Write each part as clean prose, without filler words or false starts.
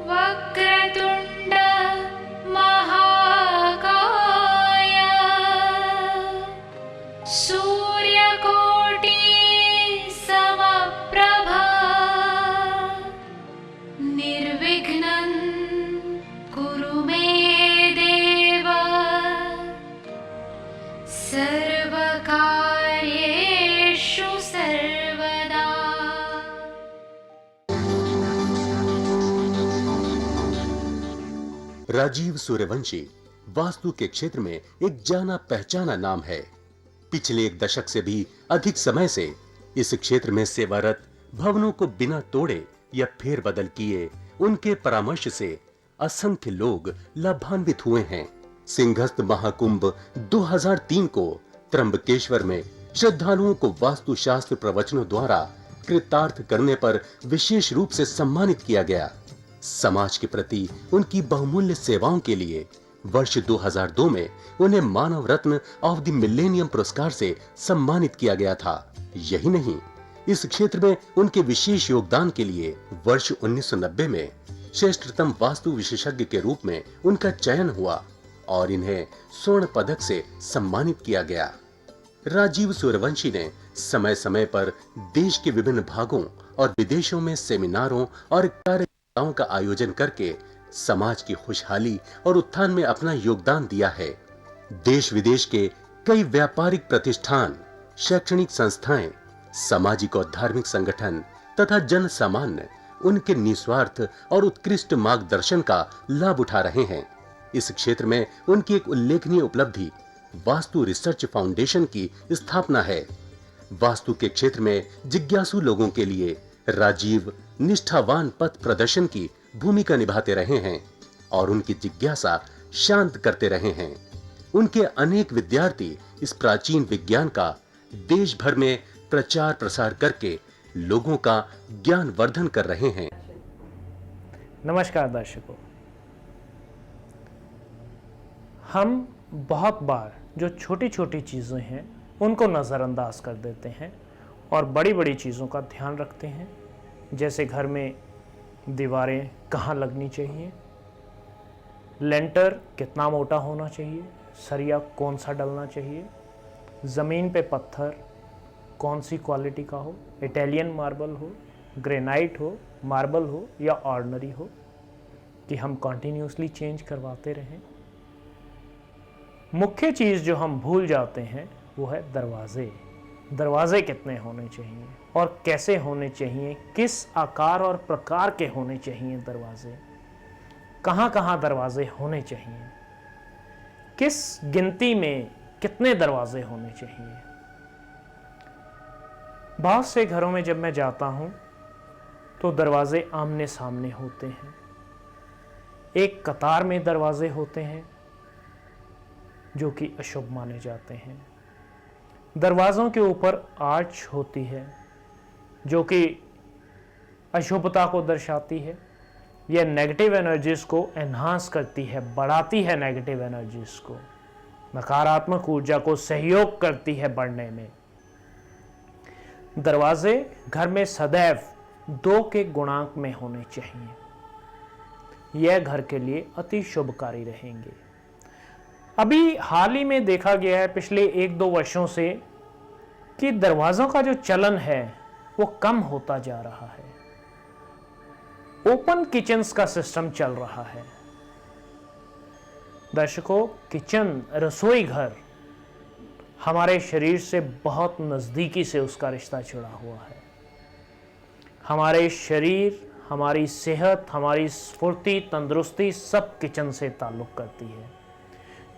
वक्रतुण्ड महाकाय सूर्यकोटि समप्रभा निर्विघ्नं कुरु मे देव सर्वकार्येषु सर्वदा। राजीव सूर्यवंशी वास्तु के क्षेत्र में एक जाना पहचाना नाम है। पिछले एक दशक से भी अधिक समय से इस क्षेत्र में सेवारत, भवनों को बिना तोड़े या फेरबदल किए उनके परामर्श से असंख्य लोग लाभान्वित हुए हैं। सिंहस्थ महाकुंभ 2003 को त्र्यंबकेश्वर में श्रद्धालुओं को वास्तुशास्त्र प्रवचनों द्वारा कृतार्थ करने पर विशेष रूप से सम्मानित किया गया। समाज के प्रति उनकी बहुमूल्य सेवाओं के लिए वर्ष 2002 में उन्हें मानव रत्न ऑफ द मिलेनियम पुरस्कार से सम्मानित किया गया था। यही नहीं, इस क्षेत्र में उनके विशेष योगदान के लिए वर्ष 1990 में श्रेष्ठतम वास्तु विशेषज्ञ के रूप में उनका चयन हुआ और इन्हें स्वर्ण पदक से सम्मानित किया गया। राजीव सूर्यवंशी ने समय समय पर देश के विभिन्न भागों और विदेशों में सेमिनारों और कार्यक्रमों का आयोजन करके समाज की खुशहाली और उत्थान में अपना योगदान दिया है। देश विदेश के कई व्यापारिक प्रतिष्ठान, शैक्षणिक संस्थाएं, सामाजिक और धार्मिक संगठन तथा जन सामान्य उनके निस्वार्थ और उत्कृष्ट मार्गदर्शन का लाभ उठा रहे हैं। इस क्षेत्र में उनकी एक उल्लेखनीय उपलब्धि वास्तु रिसर्च फाउंडेशन की स्थापना है। वास्तु के क्षेत्र में जिज्ञासु लोगों के लिए राजीव निष्ठावान पथ प्रदर्शन की भूमिका निभाते रहे हैं और उनकी जिज्ञासा शांत करते रहे हैं। उनके अनेक विद्यार्थी इस प्राचीन विज्ञान का देश भर में प्रचार प्रसार करके लोगों का ज्ञान वर्धन कर रहे हैं। नमस्कार दर्शकों, हम बहुत बार जो छोटी छोटी चीज़ें हैं उनको नज़रअंदाज कर देते हैं और बड़ी बड़ी चीज़ों का ध्यान रखते हैं। जैसे घर में दीवारें कहाँ लगनी चाहिए, लेंटर कितना मोटा होना चाहिए, सरिया कौन सा डलना चाहिए, ज़मीन पे पत्थर कौन सी क्वालिटी का हो, इटालियन मार्बल हो, ग्रेनाइट हो, मार्बल हो या ऑर्डिनरी हो, कि हम कॉन्टिन्यूसली चेंज करवाते रहें। मुख्य चीज़ जो हम भूल जाते हैं वो है दरवाजे। दरवाजे कितने होने चाहिए और कैसे होने चाहिए, किस आकार और प्रकार के होने चाहिए दरवाजे, कहाँ कहाँ दरवाजे होने चाहिए, किस गिनती में कितने दरवाजे होने चाहिए। बहुत से घरों में जब मैं जाता हूँ तो दरवाजे आमने सामने होते हैं, एक कतार में दरवाजे होते हैं जो कि अशुभ माने जाते हैं। दरवाज़ों के ऊपर आर्च होती है जो कि अशुभता को दर्शाती है। यह नेगेटिव एनर्जीज को एनहांस करती है, बढ़ाती है नेगेटिव एनर्जीज को, नकारात्मक ऊर्जा को सहयोग करती है बढ़ने में। दरवाजे घर में सदैव 2 के गुणांक में होने चाहिए। यह घर के लिए अति शुभकारी रहेंगे। अभी हाल ही में देखा गया है पिछले 1-2 वर्षों से कि दरवाज़ों का जो चलन है वो कम होता जा रहा है। ओपन किचन्स का सिस्टम चल रहा है। दर्शकों, किचन, रसोई घर हमारे शरीर से बहुत नज़दीकी से उसका रिश्ता जुड़ा हुआ है। हमारे शरीर, हमारी सेहत, हमारी स्फूर्ति, तंदुरुस्ती सब किचन से ताल्लुक़ करती है।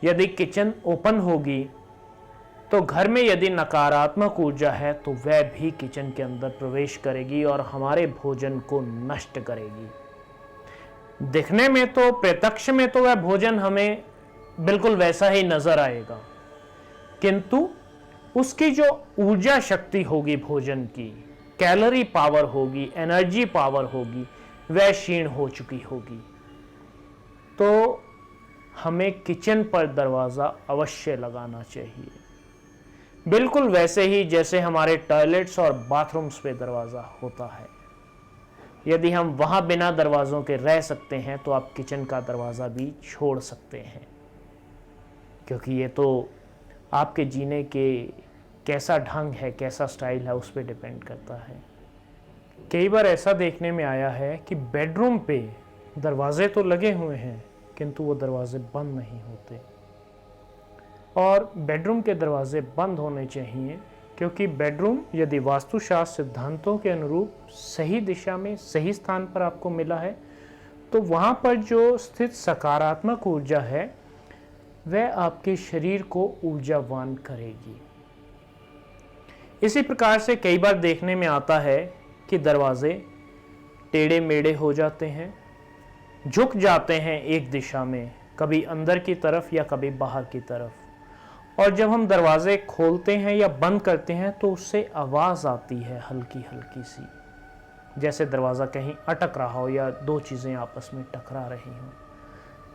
यदि किचन ओपन होगी तो घर में यदि नकारात्मक ऊर्जा है तो वह भी किचन के अंदर प्रवेश करेगी और हमारे भोजन को नष्ट करेगी। दिखने में तो, प्रत्यक्ष में तो वह भोजन हमें बिल्कुल वैसा ही नजर आएगा, किंतु उसकी जो ऊर्जा शक्ति होगी भोजन की, कैलोरी पावर होगी, एनर्जी पावर होगी, वह क्षीण हो चुकी होगी। तो हमें किचन पर दरवाज़ा अवश्य लगाना चाहिए, बिल्कुल वैसे ही जैसे हमारे टॉयलेट्स और बाथरूम्स पे दरवाज़ा होता है। यदि हम वहाँ बिना दरवाज़ों के रह सकते हैं तो आप किचन का दरवाज़ा भी छोड़ सकते हैं, क्योंकि ये तो आपके जीने के कैसा ढंग है, कैसा स्टाइल है, उस पर डिपेंड करता है। कई बार ऐसा देखने में आया है कि बेडरूम पे दरवाजे तो लगे हुए हैं किंतु वो दरवाजे बंद नहीं होते, और बेडरूम के दरवाजे बंद होने चाहिए, क्योंकि बेडरूम यदि वास्तुशास्त्र सिद्धांतों के अनुरूप सही दिशा में सही स्थान पर आपको मिला है तो वहाँ पर जो स्थित सकारात्मक ऊर्जा है वह आपके शरीर को ऊर्जावान करेगी। इसी प्रकार से कई बार देखने में आता है कि दरवाजे टेढ़े मेढ़े हो जाते हैं, झुक जाते हैं एक दिशा में, कभी अंदर की तरफ या कभी बाहर की तरफ, और जब हम दरवाजे खोलते हैं या बंद करते हैं तो उससे आवाज़ आती है हल्की हल्की सी, जैसे दरवाज़ा कहीं अटक रहा हो या दो चीज़ें आपस में टकरा रही हों।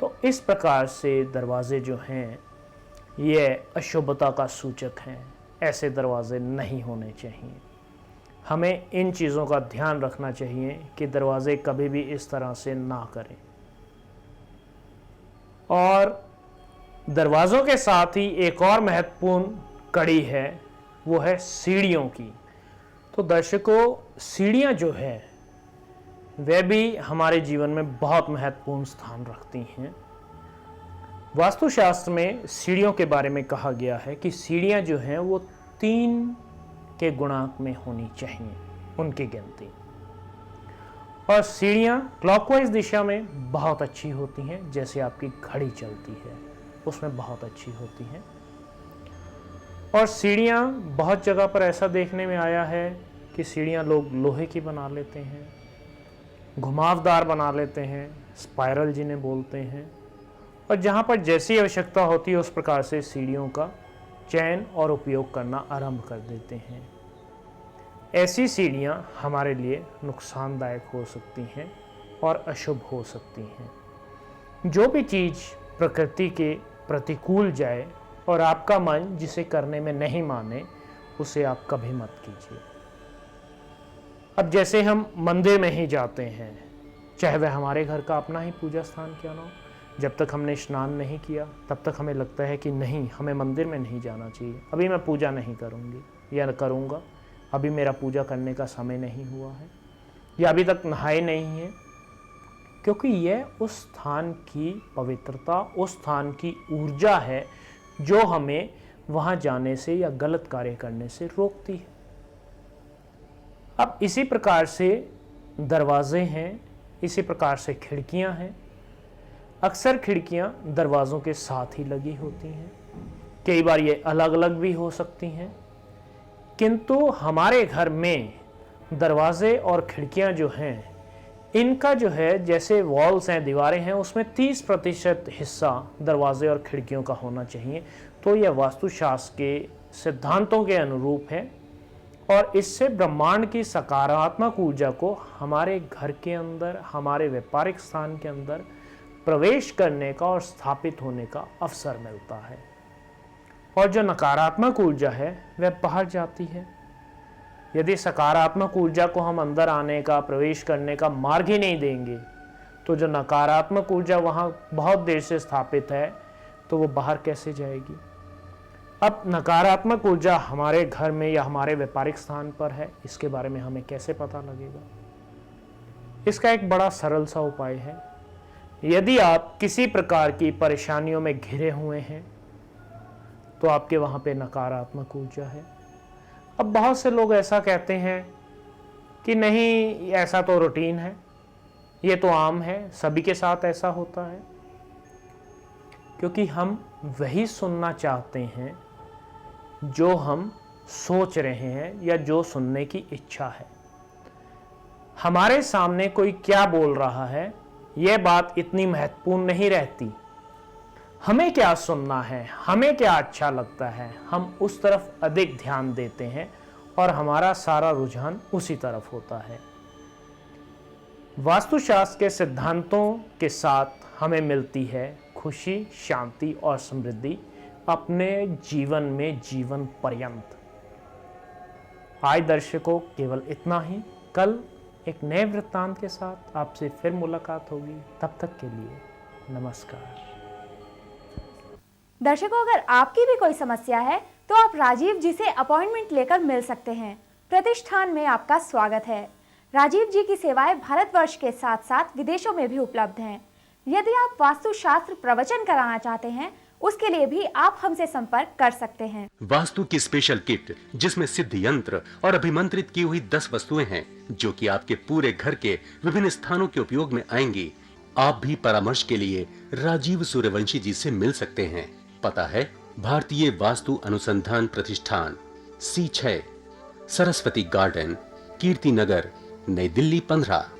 तो इस प्रकार से दरवाजे जो हैं ये अशुभता का सूचक हैं, ऐसे दरवाजे नहीं होने चाहिए। हमें इन चीज़ों का ध्यान रखना चाहिए कि दरवाजे कभी भी इस तरह से ना करें। और दरवाज़ों के साथ ही एक और महत्वपूर्ण कड़ी है, वो है सीढ़ियों की। तो दर्शकों, सीढ़ियाँ जो है वह भी हमारे जीवन में बहुत महत्वपूर्ण स्थान रखती हैं। वास्तुशास्त्र में सीढ़ियों के बारे में कहा गया है कि सीढ़ियाँ जो हैं वो 3 के गुणांक में होनी चाहिए, उनकी गिनती। और सीढ़ियाँ क्लॉकवाइज दिशा में बहुत अच्छी होती हैं, जैसे आपकी घड़ी चलती है उसमें बहुत अच्छी होती हैं। और सीढ़ियाँ बहुत जगह पर ऐसा देखने में आया है कि सीढ़ियाँ लोग लोहे की बना लेते हैं, घुमावदार बना लेते हैं, स्पाइरल जिन्हें बोलते हैं, और जहाँ पर जैसी आवश्यकता होती है उस प्रकार से सीढ़ियों का चयन और उपयोग करना आरंभ कर देते हैं। ऐसी सीढ़ियाँ हमारे लिए नुकसानदायक हो सकती हैं और अशुभ हो सकती हैं। जो भी चीज़ प्रकृति के प्रतिकूल जाए और आपका मन जिसे करने में नहीं माने, उसे आप कभी मत कीजिए। अब जैसे हम मंदिर में ही जाते हैं, चाहे वह हमारे घर का अपना ही पूजा स्थान क्यों ना हो, जब तक हमने स्नान नहीं किया तब तक हमें लगता है कि नहीं, हमें मंदिर में नहीं जाना चाहिए, अभी मैं पूजा नहीं करूँगी या करूँगा, अभी मेरा पूजा करने का समय नहीं हुआ है, या अभी तक नहाए नहीं है, क्योंकि यह उस स्थान की पवित्रता, उस स्थान की ऊर्जा है जो हमें वहाँ जाने से या गलत कार्य करने से रोकती है। अब इसी प्रकार से दरवाजे हैं, इसी प्रकार से खिड़कियाँ हैं। अक्सर खिड़कियाँ दरवाज़ों के साथ ही लगी होती हैं, कई बार ये अलग अलग भी हो सकती हैं, किंतु हमारे घर में दरवाजे और खिड़कियाँ जो हैं इनका जो है, जैसे वॉल्स हैं, दीवारें हैं, उसमें 30% हिस्सा दरवाजे और खिड़कियों का होना चाहिए। तो यह वास्तुशास्त्र के सिद्धांतों के अनुरूप है और इससे ब्रह्मांड की सकारात्मक ऊर्जा को हमारे घर के अंदर, हमारे व्यापारिक स्थान के अंदर प्रवेश करने का और स्थापित होने का अवसर मिलता है, और जो नकारात्मक ऊर्जा है वह बाहर जाती है। यदि सकारात्मक ऊर्जा को हम अंदर आने का, प्रवेश करने का मार्ग ही नहीं देंगे, तो जो नकारात्मक ऊर्जा वहाँ बहुत देर से स्थापित है तो वो बाहर कैसे जाएगी। अब नकारात्मक ऊर्जा हमारे घर में या हमारे व्यापारिक स्थान पर है, इसके बारे में हमें कैसे पता लगेगा। इसका एक बड़ा सरल सा उपाय है। यदि आप किसी प्रकार की परेशानियों में घिरे हुए हैं तो आपके वहाँ पे नकारात्मक ऊर्जा है। अब बहुत से लोग ऐसा कहते हैं कि नहीं, ऐसा तो रूटीन है, ये तो आम है, सभी के साथ ऐसा होता है, क्योंकि हम वही सुनना चाहते हैं जो हम सोच रहे हैं या जो सुनने की इच्छा है। हमारे सामने कोई क्या बोल रहा है यह बात इतनी महत्वपूर्ण नहीं रहती। हमें क्या सुनना है, हमें क्या अच्छा लगता है, हम उस तरफ अधिक ध्यान देते हैं और हमारा सारा रुझान उसी तरफ होता है। वास्तुशास्त्र के सिद्धांतों के साथ हमें मिलती है खुशी, शांति और समृद्धि अपने जीवन में जीवन पर्यंत। आज दर्शकों, केवल इतना ही। कल एक नए वृत्तांत के साथ आपसे फिर मुलाकात होगी। तब तक के लिए नमस्कार। दर्शकों, अगर आपकी भी कोई समस्या है तो आप राजीव जी से अपॉइंटमेंट लेकर मिल सकते हैं। प्रतिष्ठान में आपका स्वागत है। राजीव जी की सेवाएं भारतवर्ष के साथ साथ विदेशों में भी उपलब्ध हैं। यदि आप वास्तुशास्त्र प्रवचन कराना चाहते हैं, उसके लिए भी आप हमसे संपर्क कर सकते हैं। वास्तु की स्पेशल किट जिसमें सिद्ध यंत्र और अभिमंत्रित की हुई 10 वस्तुएं हैं जो कि आपके पूरे घर के विभिन्न स्थानों के उपयोग में आएंगी। आप भी परामर्श के लिए राजीव सूर्यवंशी जी से मिल सकते हैं। पता है भारतीय वास्तु अनुसंधान प्रतिष्ठान, C6, सरस्वती गार्डन, कीर्ति नगर, नई दिल्ली 15।